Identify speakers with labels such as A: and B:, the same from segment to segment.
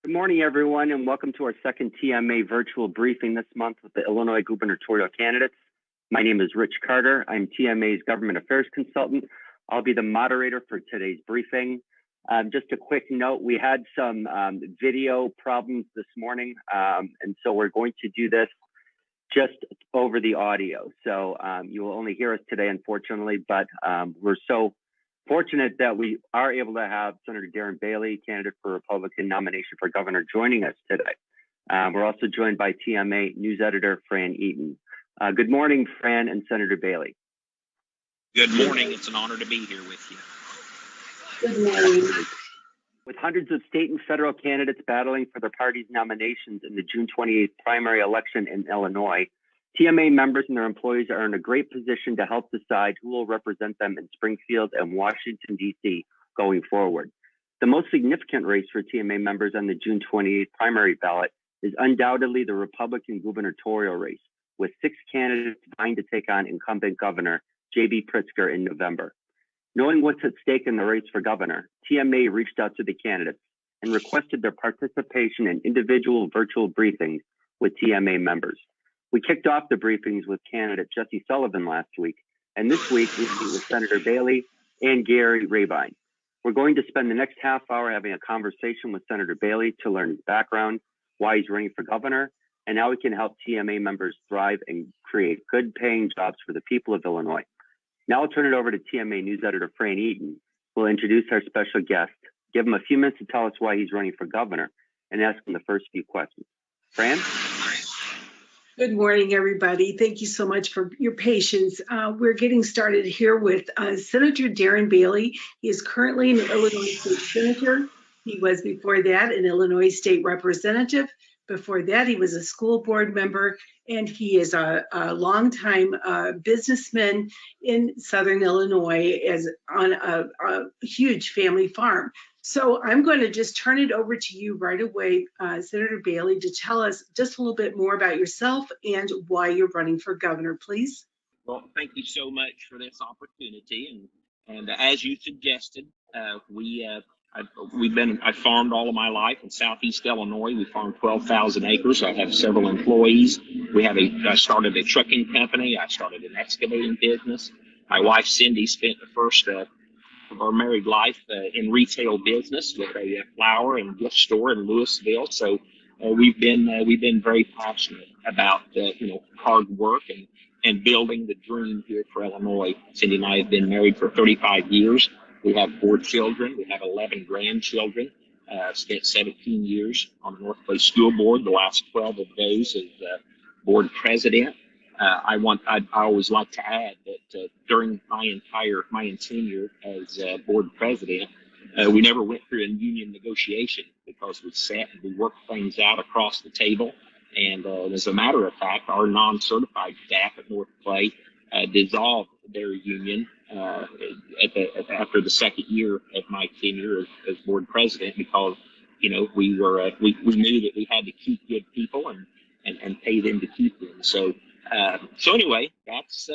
A: Good morning, everyone, and welcome to our second TMA virtual briefing this month with the Illinois gubernatorial candidates. My name is Rich Carter. I'm TMA's government affairs consultant. I'll be the moderator for today's briefing. Just a quick note, we had some video problems this morning, and so we're going to do this just over the audio. So you will only hear us today, unfortunately, but we're so fortunate that we are able to have Senator Darren Bailey, candidate for Republican nomination for governor, joining us today. We're also joined by TMA news editor Fran Eaton. Good morning, Fran and Senator Bailey.
B: Good morning. It's an honor to be here with you.
C: Good morning.
A: With hundreds of state and federal candidates battling for their party's nominations in the June 28th primary election in Illinois, TMA members and their employees are in a great position to help decide who will represent them in Springfield and Washington, D.C. going forward. The most significant race for TMA members on the June 28th primary ballot is undoubtedly the Republican gubernatorial race, with 6 candidates vying to take on incumbent governor J.B. Pritzker in November. Knowing what's at stake in the race for governor, TMA reached out to the candidates and requested their participation in individual virtual briefings with TMA members. We kicked off the briefings with candidate Jesse Sullivan last week, and this week we meet with Senator Bailey and Gary Rabine. We're going to spend the next half hour having a conversation with Senator Bailey to learn his background, why he's running for governor, and how he can help TMA members thrive and create good-paying jobs for the people of Illinois. Now I'll turn it over to TMA news editor Fran Eaton, who will introduce our special guest, give him a few minutes to tell us why he's running for governor, and ask him the first few questions. Fran?
C: Good morning, everybody. Thank you so much for your patience. We're getting started here with Senator Darren Bailey. He is currently an Illinois state senator. He was before that an Illinois state representative. Before that, he was a school board member, and he is a longtime businessman in Southern Illinois on a huge family farm. So I'm going to just turn it over to you right away, Senator Bailey, to tell us just a little bit more about yourself and why you're running for governor, please.
B: Well, thank you so much for this opportunity. And as you suggested, I farmed all of my life in Southeast Illinois. We farmed 12,000 acres. I have several employees. I started a trucking company. I started an excavating business. My wife, Cindy, spent the first of our married life in retail business with a flower and gift store in Louisville. So we've been very passionate about hard work and building the dream here for Illinois. Cindy and I have been married for 35 years. We have 4 children. We have 11 grandchildren. Spent 17 years on the North Place School Board. The last 12 of those as board president. I always like to add that during my tenure as board president, we never went through a union negotiation because we sat and we worked things out across the table. And as a matter of fact, our non-certified staff at North Clay dissolved their union after the second year of my tenure as board president because we knew that we had to keep good people and pay them to keep them. So anyway, that's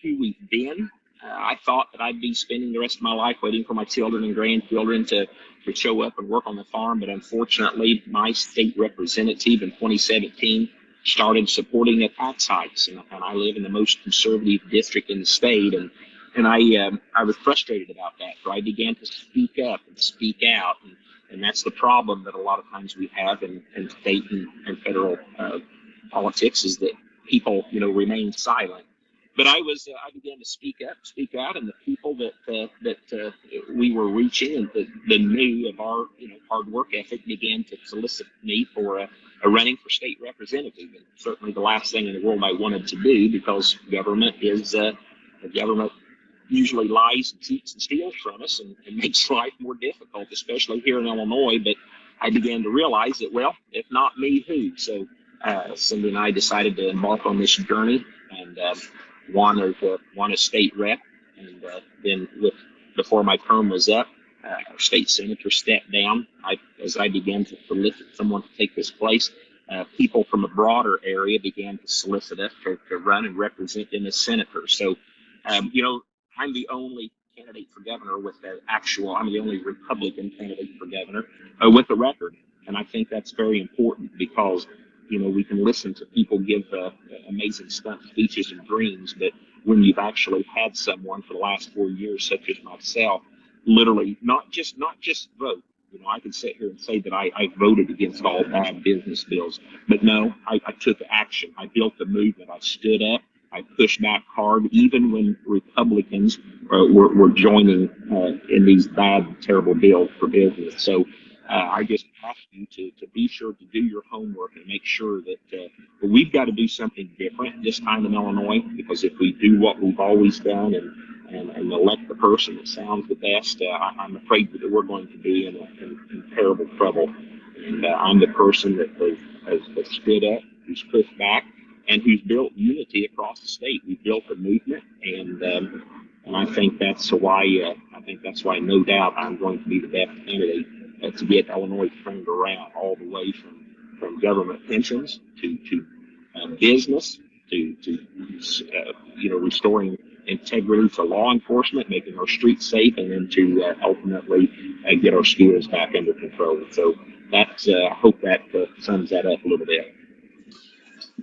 B: who we've been. I thought that I'd be spending the rest of my life waiting for my children and grandchildren to show up and work on the farm, but unfortunately, my state representative in 2017 started supporting the tax hikes, and I live in the most conservative district in the state, and I was frustrated about that. So I began to speak up and speak out, and that's the problem that a lot of times we have in state and federal politics is that people remain silent. But I began to speak out, and the people that we were reaching and the new of our hard work ethic began to solicit me for a running for state representative. And certainly the last thing in the world I wanted to do, because government usually lies and cheats and steals from us and makes life more difficult, especially here in Illinois. But I began to realize that, well, if not me, who? So Cindy and I decided to embark on this journey and won as state rep. And then before my term was up, our state senator stepped down. As I began to solicit someone to take this place, people from a broader area began to solicit us to run and represent them as senators. So, I'm the only candidate for governor with the actual, I'm the only Republican candidate for governor with the record. And I think that's very important because, we can listen to people give amazing stunt speeches and dreams, but when you've actually had someone for the last 4 years, such as myself, literally not just vote. I can sit here and say that I voted against all bad business bills, but no, I took action. I built the movement. I stood up. I pushed back hard, even when Republicans were joining in these bad, terrible bills for business. So I just ask you to be sure to do your homework and make sure that we've got to do something different this time in Illinois, because if we do what we've always done and elect the person that sounds the best, I'm afraid that we're going to be in terrible trouble. And I'm the person that has stood up, who's pushed back, and who's built unity across the state. We built a movement, and I think that's why no doubt I'm going to be the best candidate to get Illinois turned around, all the way from government pensions to business to restoring integrity to law enforcement, making our streets safe, and then to ultimately get our schools back under control. So that's I hope that sums that up a little bit.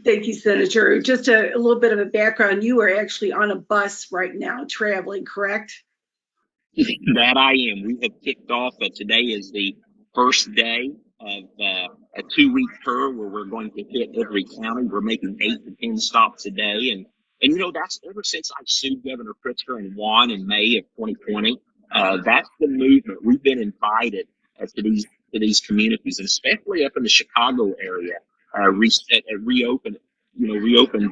C: Thank you, Senator. Just a little bit of a background. You are actually on a bus right now traveling, correct?
B: That I am. We have kicked off. Today is the first day of a 2-week tour where we're going to hit every county. We're making 8 to 10 stops a day. And that's ever since I sued Governor Pritzker and won in May of 2020. That's the movement. We've been invited to these communities, and especially up in the Chicago area, reopen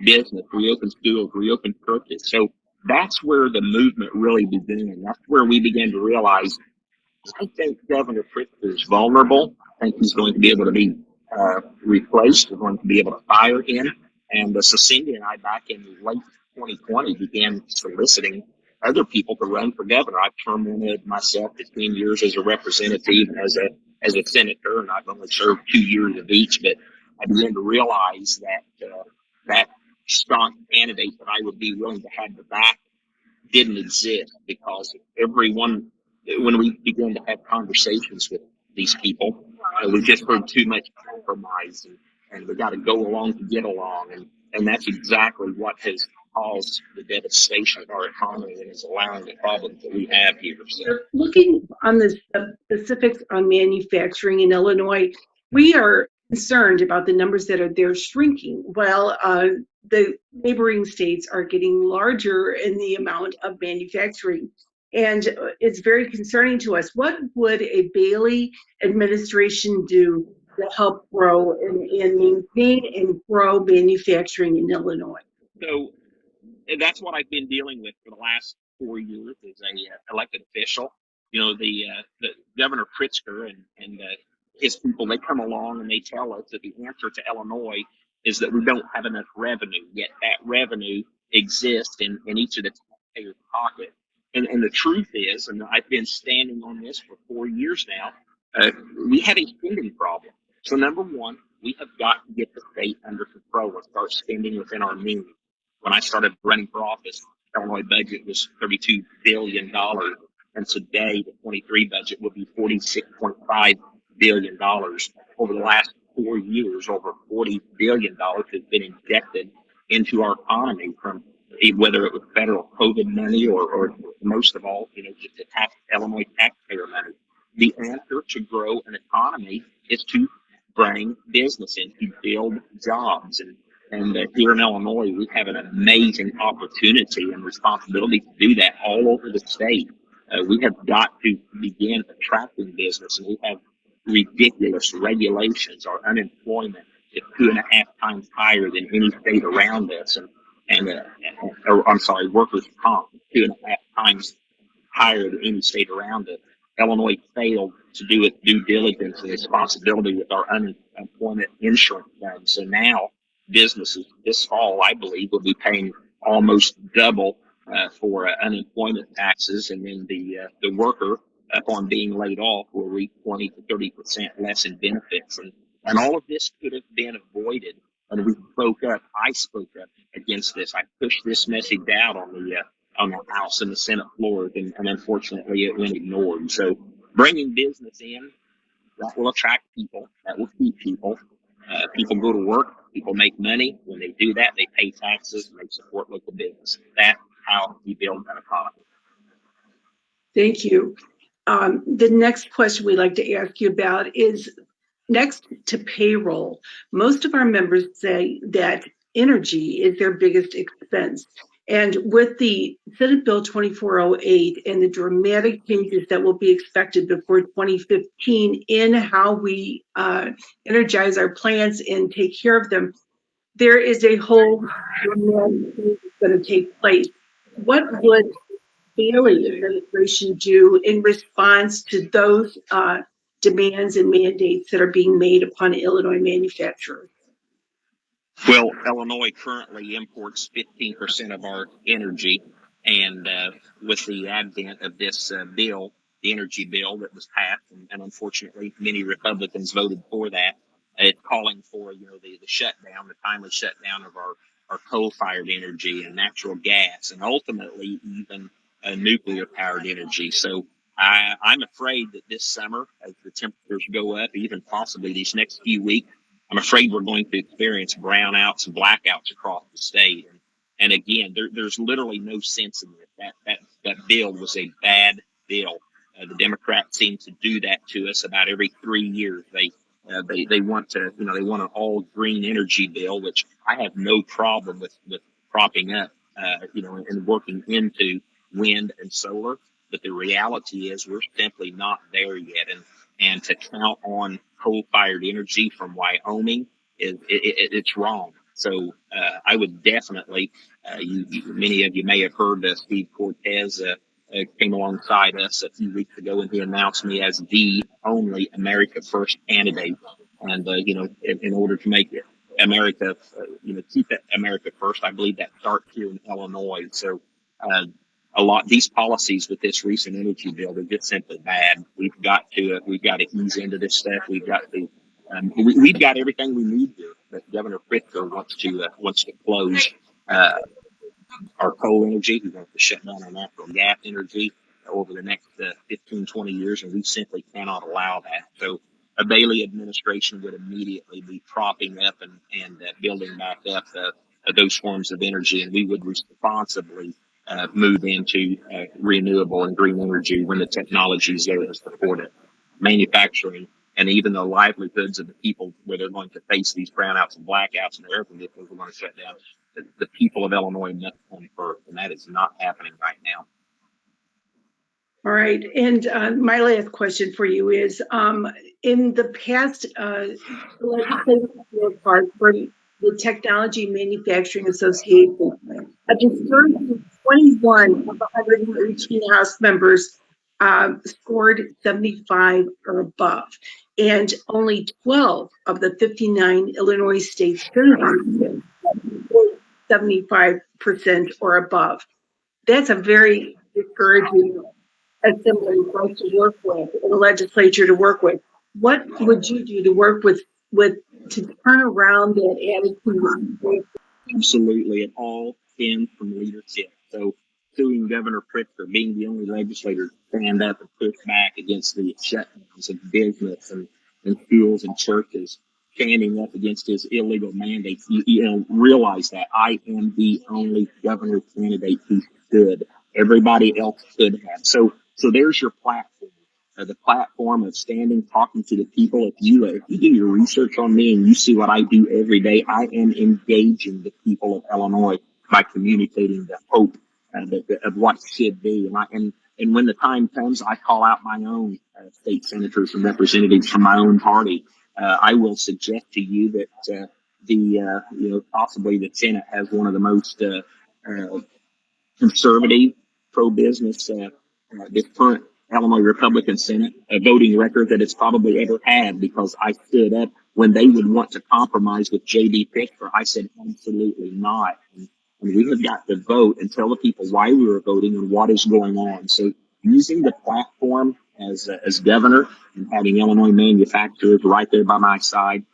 B: business, reopen schools, reopen churches. So that's where the movement really began. That's where we began to realize, I think Governor Pritzker is vulnerable. I think he's going to be able to be replaced. We're going to be able to fire him. And so Cindy and I, back in late 2020, began soliciting other people to run for governor. I've terminated myself 15 years as a representative and as a senator, and I've only served 2 years of each. But I began to realize that strong candidate that I would be willing to have the back didn't exist, because when we began to have conversations with these people, we just heard too much compromise, and we got to go along to get along, and that's exactly what has caused the devastation of our economy and is allowing the problems that we have here. So,
C: looking on the specifics on manufacturing in Illinois, we are concerned about the numbers that are there shrinking, while the neighboring states are getting larger in the amount of manufacturing. And it's very concerning to us. What would a Bailey administration do to help grow and maintain and grow manufacturing in Illinois?
B: So that's what I've been dealing with for the last 4 years as a elected official. The Governor Pritzker and his people, they come along and they tell us that the answer to Illinois is that we don't have enough revenue, yet that revenue exists in each of the taxpayers' pocket. And the truth is, and I've been standing on this for 4 years now, we have a spending problem. So number one, we have got to get the state under control and start spending within our means. When I started running for office, the Illinois budget was $32 billion. And today, the 23 budget will be $46.5 billion. Over the last 4 years, over $40 billion has been injected into our economy, from whether it was federal COVID money or most of all, just the Illinois taxpayer money. The answer to grow an economy is to bring business in, to build jobs. And here in Illinois, we have an amazing opportunity and responsibility to do that all over the state. We have got to begin attracting business, and we have ridiculous regulations. Our unemployment is 2.5 times higher than any state around us, workers' comp 2.5 times higher than any state around us. Illinois failed to do its due diligence and responsibility with our unemployment insurance fund. So now businesses this fall, I believe, will be paying almost double for unemployment taxes, and then the worker, upon being laid off, will reap 20 to 30% less in benefits. And all of this could have been avoided. And we spoke up. I spoke up against this. I pushed this message out on on the House and the Senate floors, and unfortunately it went ignored. So bringing business in, that will attract people, that will keep people. People go to work, people make money. When they do that, they pay taxes and they support local business. That's how we build that economy.
C: Thank you. The next question we'd like to ask you about is next to payroll. Most of our members say that energy is their biggest expense. And with the Senate Bill 2408 and the dramatic changes that will be expected before 2015 in how we energize our plants and take care of them, there is a whole dramatic change that's going to take place. What would Bailey administration do in response to those demands and mandates that are being made upon Illinois manufacturers?
B: Well, Illinois currently imports 15% of our energy, and with the advent of this bill, the energy bill that was passed, and unfortunately many Republicans voted for that, it's calling for the shutdown, the timely shutdown of our coal-fired energy and natural gas, and ultimately even nuclear-powered energy. So I'm afraid that this summer, as the temperatures go up, even possibly these next few weeks, I'm afraid we're going to experience brownouts and blackouts across the state. And again, there's literally no sense in it. That bill was a bad bill. The Democrats seem to do that to us about every 3 years. They want to, they want an all green energy bill, which I have no problem with propping up, and working into wind and solar. But the reality is we're simply not there yet. And to count on coal-fired energy from Wyoming it's wrong. So I would definitely, many of you may have heard Steve Cortez came alongside us a few weeks ago, and he announced me as the only America First candidate. And in order to make it America, keep it America First, I believe that starts here in Illinois. So these policies with this recent energy bill, they're just simply bad. We've got to ease into this stuff. We've got everything we need here, but Governor Pritzker wants to close our coal energy. He wants to shut down our natural gas energy over the next 15, 20 years, and we simply cannot allow that. So a Bailey administration would immediately be propping up and building back up those forms of energy, and we would responsibly move into renewable and green energy when the technology is there to support it. Manufacturing and even the livelihoods of the people where they're going to face these brownouts and blackouts and their air conditioners are going to shut down. The people of Illinois must come first, and that is not happening right now.
C: All right. And my last question for you is, in the past, legislative part for the Technology Manufacturing Association, a discouraging 21 of 118 House members scored 75 or above, and only 12 of the 59 Illinois state senators scored 75% or above. That's a very discouraging assembly for us to work with, and the legislature to work with. What would you do to work with to turn around that attitude?
B: Absolutely, it all stems from leadership. So suing Governor Pritzker, being the only legislator to stand up and push back against the shutdowns of business and schools and churches, standing up against his illegal mandates, realize that I am the only governor candidate who stood. Everybody else could have. So there's your platform. The platform of standing, talking to the people. If you do your research on me and you see what I do every day, I am engaging the people of Illinois by communicating the hope of what should be. And when the time comes, I call out my own state senators and representatives from my own party. I will suggest to you that possibly the Senate has one of the most conservative, pro-business, this current Illinois Republican Senate, a voting record that it's probably ever had, because I stood up when they would want to compromise with J.D. Pritzker. I said, absolutely not. And we have got to vote and tell the people why we were voting and what is going on. So using the platform as governor and having Illinois manufacturers right there by my side,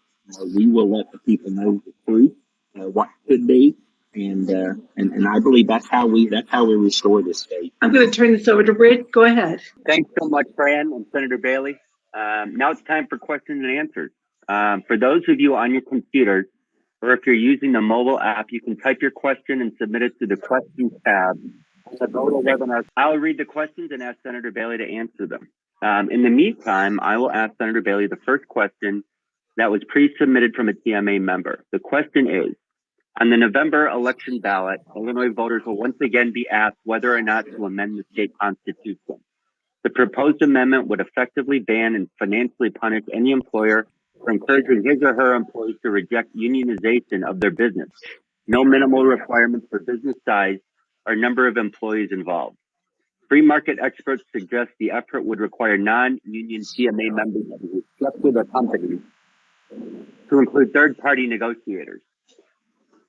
B: we will let the people know the truth, what could be. And I believe that's how we restore this state.
C: I'm going to turn this over to Britt. Go ahead.
A: Thanks so much, Fran and Senator Bailey. Now it's time for questions and answers. For those of you on your computer, or if you're using the mobile app, you can type your question and submit it to the questions tab. I'll read the questions and ask Senator Bailey to answer them. In the meantime, I will ask Senator Bailey the first question that was pre-submitted from a TMA member. The question is, on the November election ballot, Illinois voters will once again be asked whether or not to amend the state constitution. The proposed amendment would effectively ban and financially punish any employer for encouraging his or her employees to reject unionization of their business. No minimal requirements for business size or number of employees involved. Free market experts suggest the effort would require non-union TMA members to restructure their companies to include third-party negotiators.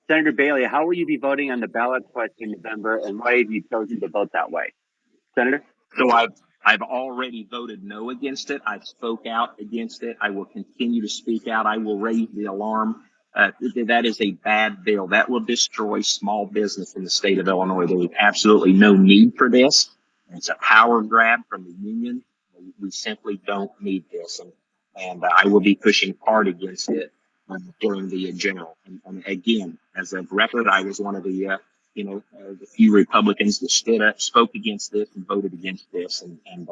A: Senator Bailey, how will you be voting on the ballot question in November, and why have you chosen to vote that way? Senator?
B: So I've already voted no against it. I've spoke out against it. I will continue to speak out. I will raise the alarm. That is a bad bill. That will destroy small business in the state of Illinois. There is absolutely no need for this. It's a power grab from the union. We simply don't need this. And I will be pushing hard against it during the general. And again, as a record, I was one of the the few Republicans that stood up, spoke against this, and voted against this, and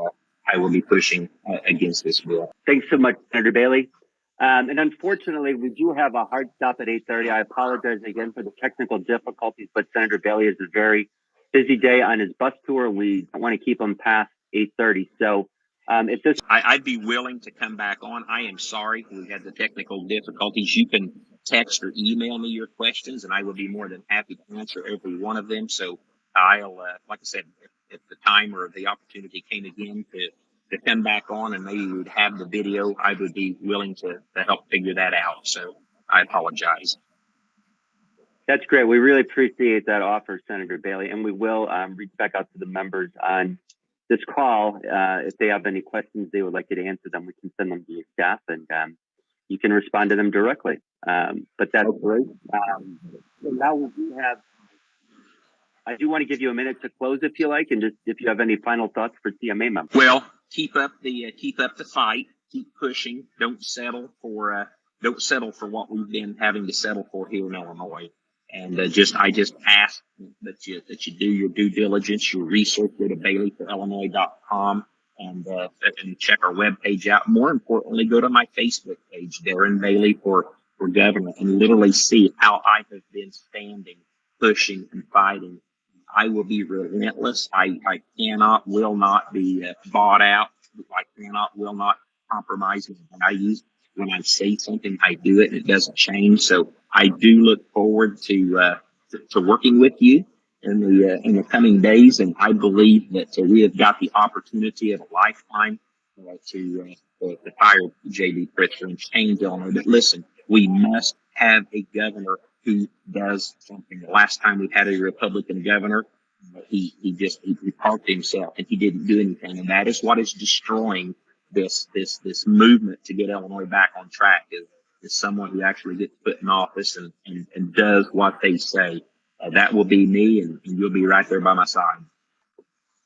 B: I will be pushing against this bill.
A: Thanks so much, Senator Bailey. And unfortunately, we do have a hard stop at 8:30. I apologize again for the technical difficulties, but Senator Bailey has a very busy day on his bus tour. We don't want to keep him past 8:30. So if this...
B: I'd be willing to come back on. I am sorry we had the technical difficulties. You can text or email me your questions, and I will be more than happy to answer every one of them. So I'll, like I said, if the time or the opportunity came again to come back on and maybe we'd have the video, I would be willing to help figure that out. So I apologize.
A: That's great. We really appreciate that offer, Senator Bailey, and we will reach back out to the members on this call. If they have any questions they would like you to answer them, we can send them to your staff, and you can respond to them directly. But that's great. So now we do have, I do want to give you a minute to close if you like, and just if you have any final thoughts for TMA members.
B: Well, keep up the fight, keep pushing. Don't settle for what we've been having to settle for here in Illinois. And I just ask that you do your due diligence, your research. Go to baileyforillinois.com and check our webpage out. More importantly, go to my Facebook page, Darren Bailey for governor, and literally see how I have been standing, pushing, and fighting. I will be relentless. I will not be bought out. I will not compromise what I use. When I say something, I do it, and it doesn't change. So I do look forward to working with you in the coming days, and I believe that we have got the opportunity of a lifetime to fire J.B. Pritzker and change Illinois. But listen, we must have a governor who does something. The last time we had a Republican governor, he parked himself and he didn't do anything, and that is what is destroying this movement to get Illinois back on track. Is someone who actually gets put in office and does what they say. That will be me, and you'll be right there by my side.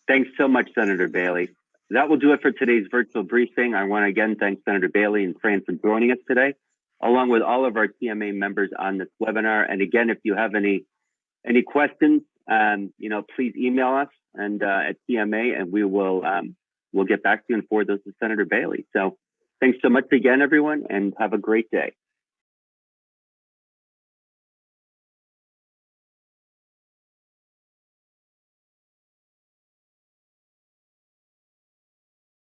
A: Thanks so much, Senator Bailey. That will do it for today's virtual briefing. I want to again thank Senator Bailey and Fran for joining us today, along with all of our TMA members on this webinar. And again, if you have any questions, please email us and at TMA, and we'll get back to you and forward those to Senator Bailey. So thanks so much again, everyone, and have a great day.